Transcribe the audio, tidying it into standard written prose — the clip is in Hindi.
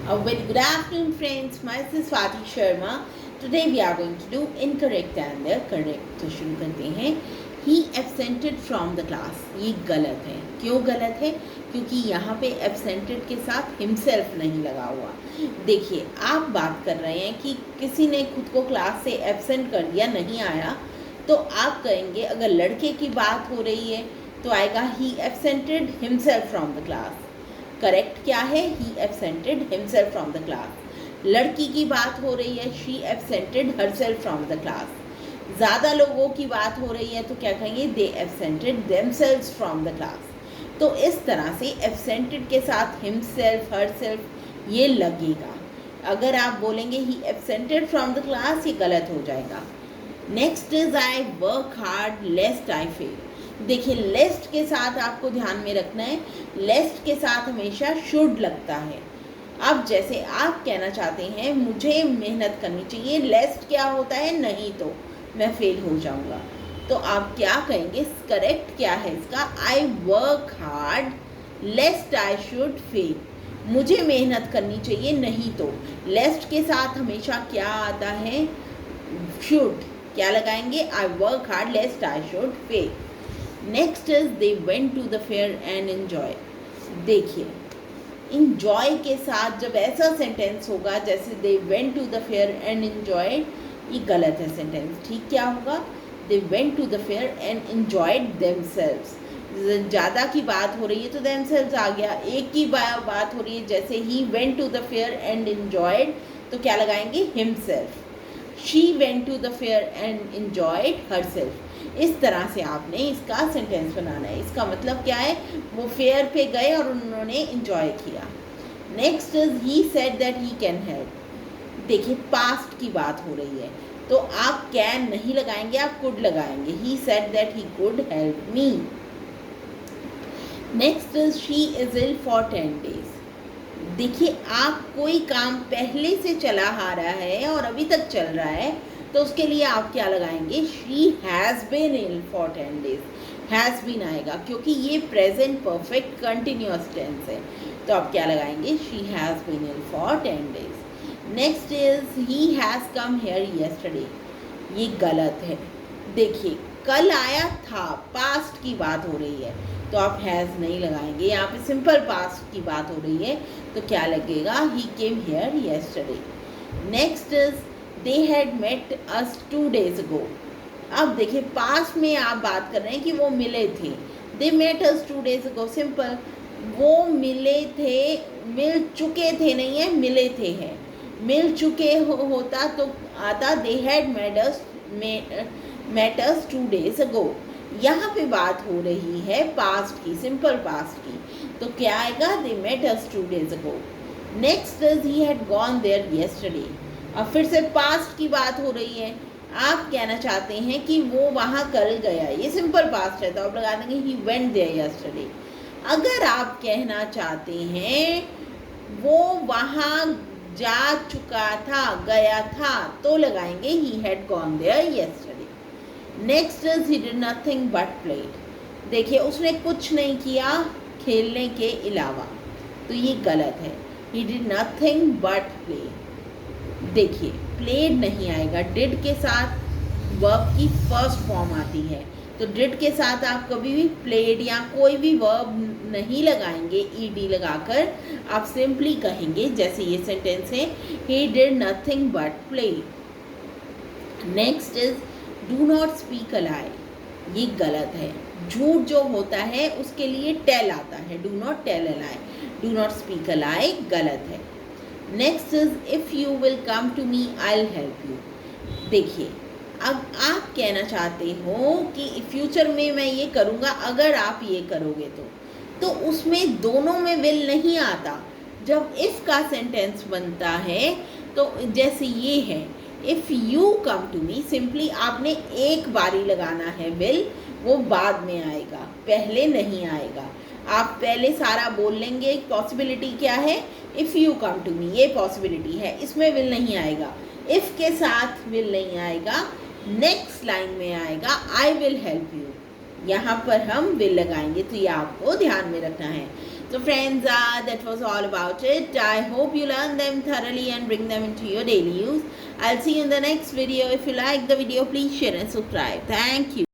A very good afternoon, friends. Myself Swati Sharma. Today we are going to do incorrect and the correct. तो शुरू करते हैं. He absented from the class. ये गलत है. क्यों गलत है? क्योंकि यहाँ पे absented के साथ himself नहीं लगा हुआ. देखिए, आप बात कर रहे हैं कि किसी ने खुद को क्लास से absent कर दिया, नहीं आया, तो आप कहेंगे, अगर लड़के की बात हो रही है तो आएगा he absented himself from the class. Correct क्या है? He absented himself from the class. लड़की की बात हो रही है, she absented herself from the class. ज़्यादा लोगों की बात हो रही है तो क्या कहेंगे? दे एब्सेंटेड देमसेल्व्स फ्रॉम द क्लास. तो इस तरह से एब्सेंटेड के साथ हिमसेल्फ हरसेल्फ ये लगेगा. अगर आप बोलेंगे ही एब्सेंटेड फ्रॉम द क्लास, ये गलत हो जाएगा. Next is I work hard lest I fail. देखिए, लेस्ट के साथ आपको ध्यान में रखना है, लेस्ट के साथ हमेशा शुड लगता है. अब जैसे आप कहना चाहते हैं मुझे मेहनत करनी चाहिए, लेस्ट क्या होता है? नहीं तो मैं फेल हो जाऊंगा. तो आप क्या कहेंगे? करेक्ट क्या है इसका? आई work hard lest I should fail. मुझे मेहनत करनी चाहिए, नहीं तो. लेस्ट के साथ हमेशा क्या आता है? शुड. क्या लगाएंगे? I work hard lest I should fail. Next is they went to the fair and enjoy. देखिए, इंजॉय के साथ जब ऐसा सेंटेंस होगा जैसे they went to the fair and enjoy, ये गलत है सेंटेंस. ठीक क्या होगा? They went to the fair and enjoyed themselves. ज़्यादा की बात हो रही है तो देमसेल्व्स आ गया. एक की बात हो रही है जैसे he went to the fair and enjoyed, तो क्या लगाएंगे? Himself. She went to the fair and enjoyed herself. इस तरह से आपने इसका सेंटेंस बनाना है. इसका मतलब क्या है? वो फेयर पे गए और उन्होंने एंजॉय किया. Next is he said that he can help. देखिए, पास्ट की बात हो रही है तो आप कैन नहीं लगाएंगे, आप कुड लगाएंगे. He said that he could help me. Next is she is ill for 10 days. देखिए, आप कोई काम पहले से चला आ रहा है और अभी तक चल रहा है तो उसके लिए आप क्या लगाएंगे? She has been ill for 10 days. Has been आएगा क्योंकि ये प्रेजेंट परफेक्ट कंटिन्यूअस टेंस है. तो आप क्या लगाएंगे? She has been ill for 10 days. Next is he has come here yesterday. ये गलत है. देखिए, कल आया था, पास्ट की बात हो रही है तो आप हैज़ नहीं लगाएंगे. यहाँ पे सिंपल पास्ट की बात हो रही है तो क्या लगेगा? He came here yesterday. Next is they had met us 2 days ago. अब देखिए, पास्ट में आप बात कर रहे हैं कि वो मिले थे. They met us 2 days ago. Simple. वो मिले थे, मिल चुके थे नहीं है, मिले थे है. मिल चुके होता तो आता they had met us 2 days ago. यहाँ पे बात हो रही है पास्ट की, सिंपल पास्ट की, तो क्या आएगा? They met us 2 days ago. Next is he had gone there yesterday. अब फिर से पास्ट की बात हो रही है. आप कहना चाहते हैं कि वो वहाँ कल गया, ये सिंपल पास्ट है तो आप लगा देंगे ही वेंट देयर येस्टरडे. अगर आप कहना चाहते हैं वो वहाँ जा चुका था, गया था, तो लगाएंगे he had gone there yesterday. Next is he did nothing but played. देखिए, उसने कुछ नहीं किया खेलने के अलावा, तो ये गलत है. He did nothing but play. देखिए, प्लेड नहीं आएगा. डिड के साथ वर्ब की फर्स्ट फॉर्म आती है तो डिड के साथ आप कभी भी प्लेड या कोई भी वर्ब नहीं लगाएंगे ईडी लगाकर. आप सिंपली कहेंगे जैसे ये सेंटेंस है, he did nothing but play. Next is do not speak a lie. ये गलत है. झूठ जो होता है उसके लिए टेल आता है. Do not tell a lie. Do not speak a lie गलत है. Next is if you will come to me I will help you. देखिए, अब आप कहना चाहते हो कि फ्यूचर में मैं ये करूँगा अगर आप ये करोगे तो उसमें दोनों में विल नहीं आता. जब इफ़ का सेंटेंस बनता है तो जैसे ये है, if you come to me, simply आपने एक बारी लगाना है विल, वो बाद में आएगा, पहले नहीं आएगा. आप पहले सारा बोल लेंगे. पॉसिबिलिटी क्या है? If you come to me, ये पॉसिबिलिटी है, इसमें विल नहीं आएगा. इफ़ के साथ विल नहीं आएगा. नेक्स्ट लाइन में आएगा आई विल हेल्प यू. यहाँ पर हम विल लगाएंगे, तो ये आपको ध्यान में रखना है. So friends, that was all about it. I hope you learn them thoroughly and bring them into your daily use. I'll see you in the next video. If you like the video, please share and subscribe. Thank you.